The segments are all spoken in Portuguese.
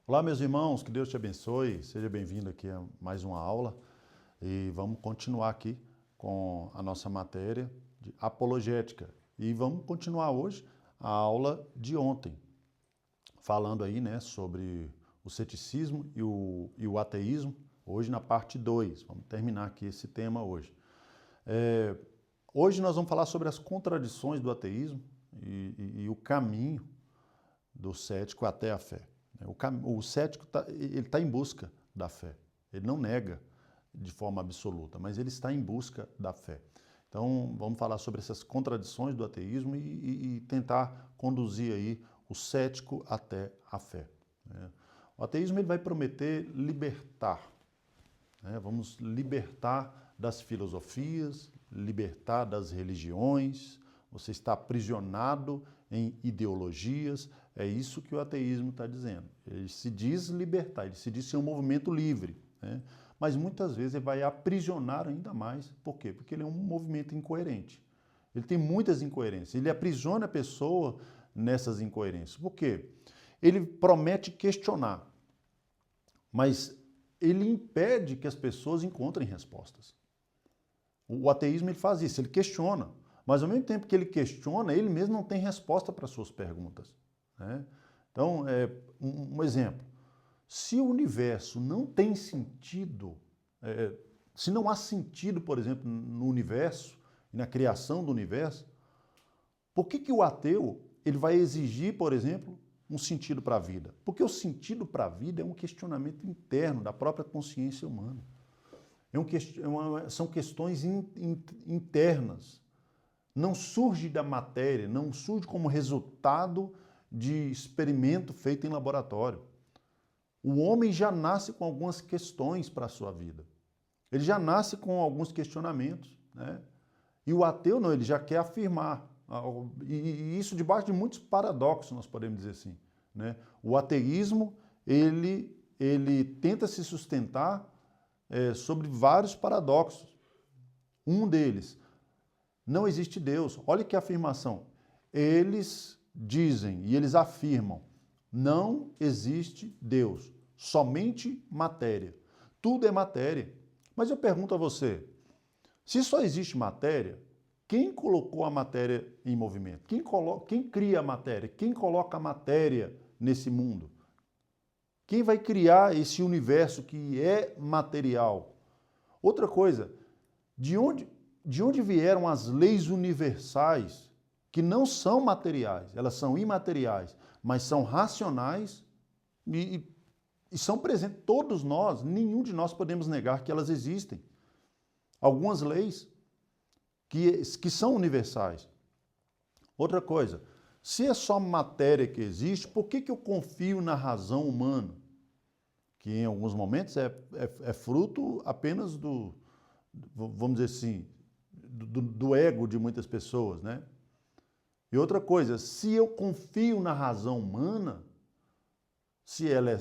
Olá, meus irmãos, que Deus te abençoe. Seja bem-vindo aqui a mais uma aula e vamos continuar aqui com a nossa matéria de apologética. E vamos continuar hoje a aula de ontem, falando aí, né, sobre o ceticismo e o ateísmo, hoje na parte 2. Vamos terminar aqui esse tema hoje. Hoje nós vamos falar sobre as contradições do ateísmo e o caminho do cético até a fé. O cético ele está em busca da fé. Ele não nega de forma absoluta, mas ele está em busca da fé. Então, vamos falar sobre essas contradições do ateísmo e tentar conduzir aí o cético até a fé. O ateísmo ele vai prometer libertar. Vamos libertar das filosofias, libertar das religiões. Você está aprisionado em ideologias. É isso que o ateísmo está dizendo. Ele se diz libertar, ele se diz ser um movimento livre, né? Mas muitas vezes ele vai aprisionar ainda mais. Por quê? Porque ele é um movimento incoerente. Ele tem muitas incoerências. Ele aprisiona a pessoa nessas incoerências. Por quê? Ele promete questionar, mas ele impede que as pessoas encontrem respostas. O ateísmo ele faz isso, ele questiona, mas ao mesmo tempo que ele questiona, ele mesmo não tem resposta para as suas perguntas. Então, um exemplo, se o universo não tem sentido, se não há sentido, por exemplo, no universo, na criação do universo, por que o ateu ele vai exigir, por exemplo, um sentido para a vida? Porque o sentido para a vida é um questionamento interno da própria consciência humana. São questões internas. Não surge da matéria, não surge como resultado de experimento feito em laboratório. O homem já nasce com algumas questões para a sua vida. Ele já nasce com alguns questionamentos, né? E o ateu não, ele já quer afirmar. E isso debaixo de muitos paradoxos, nós podemos dizer assim, né? O ateísmo, ele tenta se sustentar sobre vários paradoxos. Um deles, não existe Deus. Olha que afirmação. Eles dizem e eles afirmam, não existe Deus, somente matéria. Tudo é matéria. Mas eu pergunto a você, se só existe matéria, quem colocou a matéria em movimento? Quem cria a matéria? Quem coloca a matéria nesse mundo? Quem vai criar esse universo que é material? Outra coisa, de onde vieram as leis universais que não são materiais, elas são imateriais, mas são racionais e são presentes. Todos nós, nenhum de nós podemos negar que elas existem. Algumas leis que são universais. Outra coisa, se é só matéria que existe, por que eu confio na razão humana? Que em alguns momentos é fruto apenas vamos dizer assim, do ego de muitas pessoas, né? E outra coisa, se eu confio na razão humana, se ela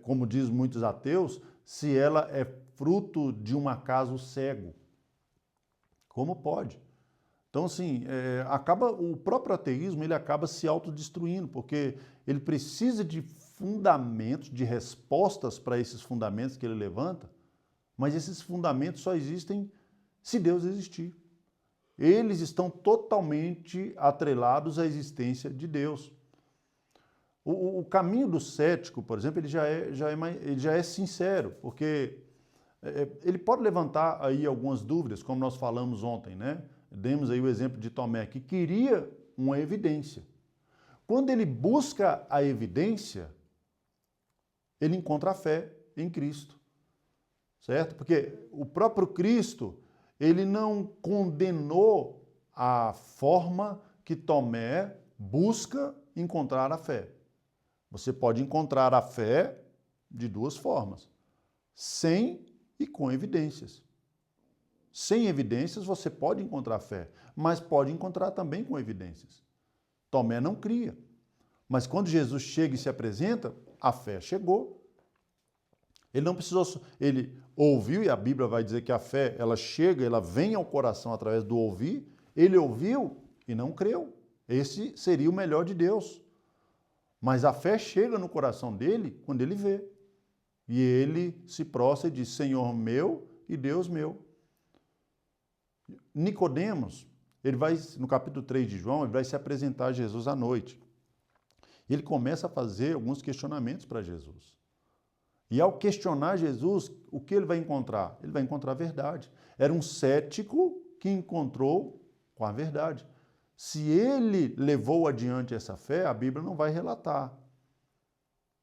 como diz muitos ateus, se ela é fruto de um acaso cego, como pode? Então, assim, o próprio ateísmo ele acaba se autodestruindo, porque ele precisa de fundamentos, de respostas para esses fundamentos que ele levanta, mas esses fundamentos só existem se Deus existir. Eles estão totalmente atrelados à existência de Deus. O caminho do cético, por exemplo, ele já é sincero, porque ele pode levantar aí algumas dúvidas, como nós falamos ontem, né? Demos aí o exemplo de Tomé, que queria uma evidência. Quando ele busca a evidência, ele encontra a fé em Cristo, certo? Porque o próprio Cristo, ele não condenou a forma que Tomé busca encontrar a fé. Você pode encontrar a fé de duas formas, sem e com evidências. Sem evidências você pode encontrar fé, mas pode encontrar também com evidências. Tomé não cria, mas quando Jesus chega e se apresenta, a fé chegou. Ele não precisou, ele ouviu, e a Bíblia vai dizer que a fé, ela chega, ela vem ao coração através do ouvir. Ele ouviu e não creu. Esse seria o melhor de Deus. Mas a fé chega no coração dele quando ele vê. E ele se prostra e diz, Senhor meu e Deus meu. Nicodemos, ele vai, no capítulo 3 de João, ele vai se apresentar a Jesus à noite. Ele começa a fazer alguns questionamentos para Jesus. E ao questionar Jesus, o que ele vai encontrar? Ele vai encontrar a verdade. Era um cético que encontrou com a verdade. Se ele levou adiante essa fé, a Bíblia não vai relatar.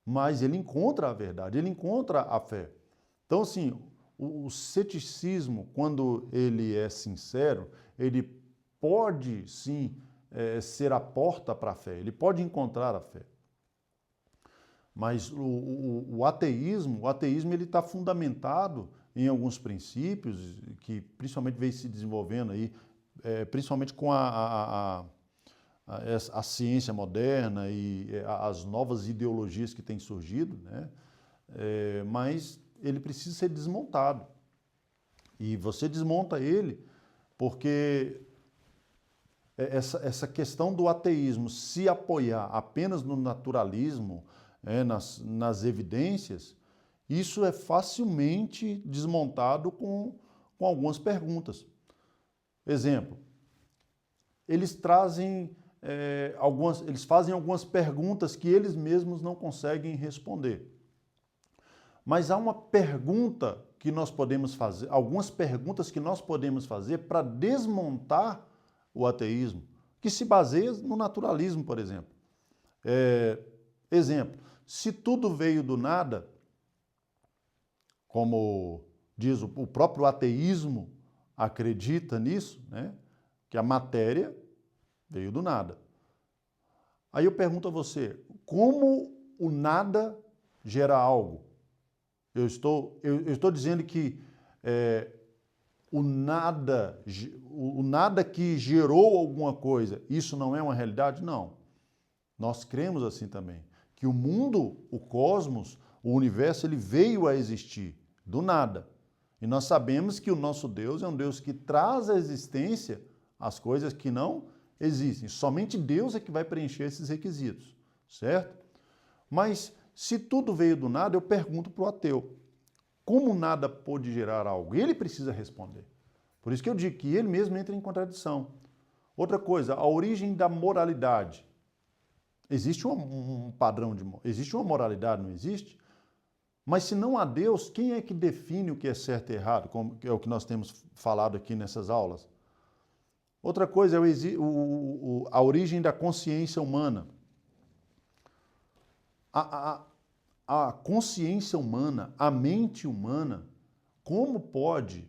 Mas ele encontra a verdade, ele encontra a fé. Então, assim, o ceticismo, quando ele é sincero, ele pode, sim, ser a porta para a fé, ele pode encontrar a fé. Mas o ateísmo ele está fundamentado em alguns princípios que principalmente vem se desenvolvendo aí, principalmente com a ciência moderna e as novas ideologias que têm surgido, né? Mas ele precisa ser desmontado. E você desmonta ele porque essa questão do ateísmo se apoiar apenas no naturalismo, nas evidências, isso é facilmente desmontado com algumas perguntas. Exemplo, eles trazem eles fazem algumas perguntas que eles mesmos não conseguem responder. Mas há uma pergunta que nós podemos fazer, algumas perguntas que nós podemos fazer para desmontar o ateísmo, que se baseia no naturalismo, por exemplo. Exemplo, se tudo veio do nada, como diz o próprio ateísmo acredita nisso, né? Que a matéria veio do nada. Aí eu pergunto a você, como o nada gera algo? Eu estou dizendo que o nada que gerou alguma coisa, isso não é uma realidade? Não. Nós cremos assim também, que o mundo, o cosmos, o universo, ele veio a existir do nada. E nós sabemos que o nosso Deus é um Deus que traz à existência as coisas que não existem. Somente Deus é que vai preencher esses requisitos, certo? Mas se tudo veio do nada, eu pergunto para o ateu, como nada pôde gerar algo? Ele precisa responder. Por isso que eu digo que ele mesmo entra em contradição. Outra coisa, a origem da moralidade. Existe um padrão existe uma moralidade, não existe? Mas se não há Deus, quem é que define o que é certo e errado, como é o que nós temos falado aqui nessas aulas? Outra coisa é a origem da consciência humana. A consciência humana, a mente humana, como pode,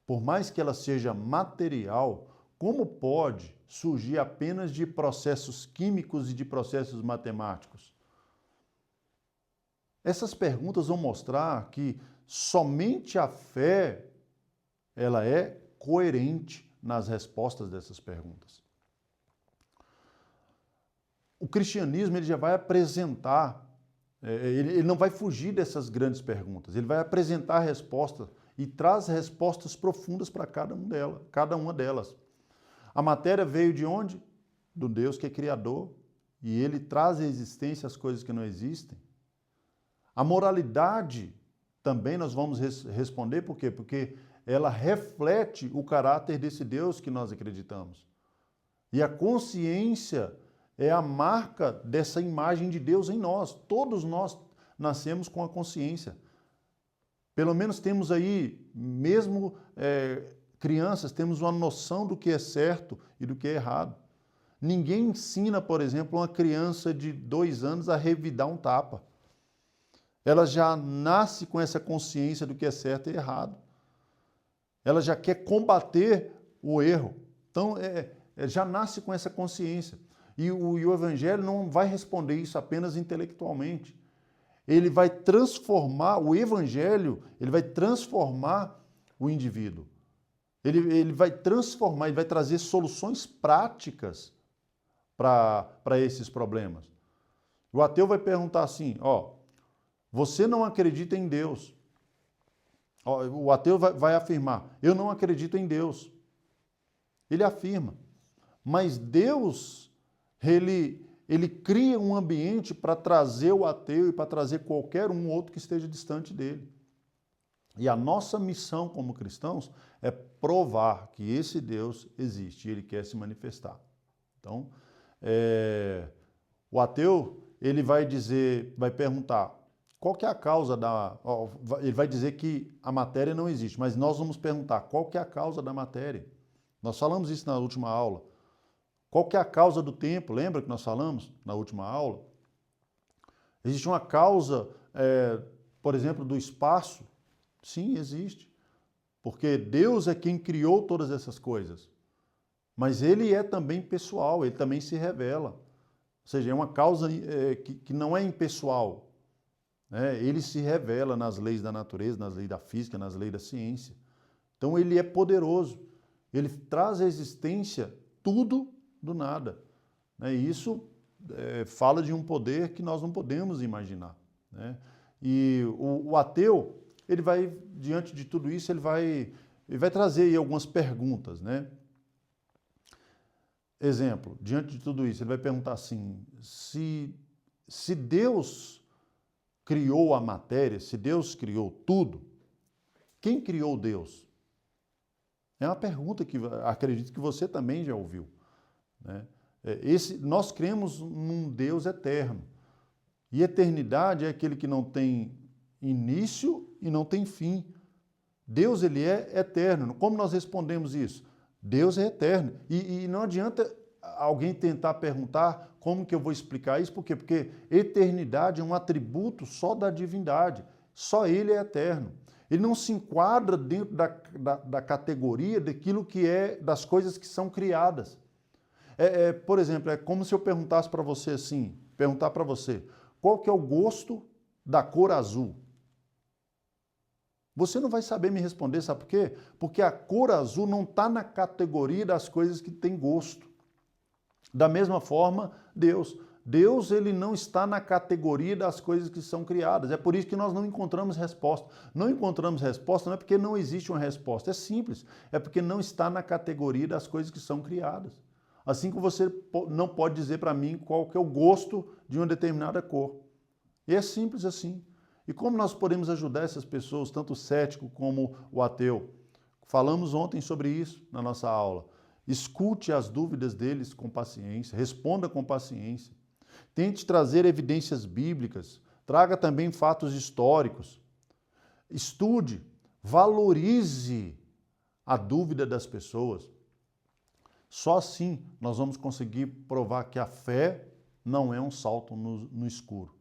por mais que ela seja material, como pode surgir apenas de processos químicos e de processos matemáticos? Essas perguntas vão mostrar que somente a fé ela é coerente nas respostas dessas perguntas. O cristianismo ele já vai apresentar, ele não vai fugir dessas grandes perguntas, ele vai apresentar a resposta e traz respostas profundas para cada uma delas. A matéria veio de onde? Do Deus que é criador, e ele traz à existência as coisas que não existem. A moralidade também nós vamos responder, por quê? Porque ela reflete o caráter desse Deus que nós acreditamos. E a consciência é a marca dessa imagem de Deus em nós. Todos nós nascemos com a consciência. Pelo menos temos aí, mesmo crianças, temos uma noção do que é certo e do que é errado. Ninguém ensina, por exemplo, uma criança de 2 anos a revidar um tapa. Ela já nasce com essa consciência do que é certo e errado. Ela já quer combater o erro. Então, já nasce com essa consciência. E o Evangelho não vai responder isso apenas intelectualmente. Ele vai transformar, o Evangelho, ele vai transformar o indivíduo. Ele vai transformar, ele vai trazer soluções práticas para esses problemas. O ateu vai perguntar assim, você não acredita em Deus. O ateu vai afirmar, eu não acredito em Deus. Ele afirma. Mas Deus, ele ele cria um ambiente para trazer o ateu e para trazer qualquer um outro que esteja distante dele. E a nossa missão como cristãos é provar que esse Deus existe e ele quer se manifestar. Então, o ateu, ele vai perguntar, qual que é a causa da... Ele vai dizer que a matéria não existe, mas nós vamos perguntar, qual que é a causa da matéria? Nós falamos isso na última aula. Qual que é a causa do tempo? Lembra que nós falamos na última aula? Existe uma causa, por exemplo, do espaço? Sim, existe. Porque Deus é quem criou todas essas coisas. Mas ele é também pessoal, ele também se revela. Ou seja, é uma causa que não é impessoal. Ele se revela nas leis da natureza, nas leis da física, nas leis da ciência. Então ele é poderoso. Ele traz à existência tudo do nada. E isso fala de um poder que nós não podemos imaginar. E o ateu, ele vai, diante de tudo isso, ele vai trazer aí algumas perguntas. Exemplo, diante de tudo isso, ele vai perguntar assim, se Deus criou a matéria, se Deus criou tudo, quem criou Deus? É uma pergunta que acredito que você também já ouviu. Nós cremos num Deus eterno. E eternidade é aquele que não tem início e não tem fim. Deus, ele é eterno. Como nós respondemos isso? Deus é eterno. E não adianta alguém tentar perguntar como que eu vou explicar isso. Por quê? Porque eternidade é um atributo só da divindade. Só ele é eterno. Ele não se enquadra dentro da categoria daquilo que é das coisas que são criadas. Por exemplo, é como se eu perguntasse para você assim, perguntar para você, qual que é o gosto da cor azul? Você não vai saber me responder, sabe por quê? Porque a cor azul não está na categoria das coisas que têm gosto. Da mesma forma, Deus. Deus, ele não está na categoria das coisas que são criadas. É por isso que nós não encontramos resposta. Não encontramos resposta não é porque não existe uma resposta. É simples. É porque não está na categoria das coisas que são criadas. Assim que você não pode dizer para mim qual que é o gosto de uma determinada cor. E é simples assim. E como nós podemos ajudar essas pessoas, tanto o cético como o ateu? Falamos ontem sobre isso na nossa aula. Escute as dúvidas deles com paciência, responda com paciência. Tente trazer evidências bíblicas, traga também fatos históricos. Estude, valorize a dúvida das pessoas. Só assim nós vamos conseguir provar que a fé não é um salto no escuro,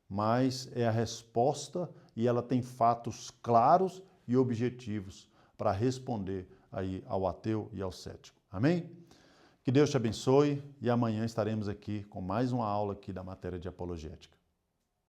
mas é a resposta e ela tem fatos claros e objetivos para responder aí ao ateu e ao cético. Amém? Que Deus te abençoe e amanhã estaremos aqui com mais uma aula aqui da matéria de apologética.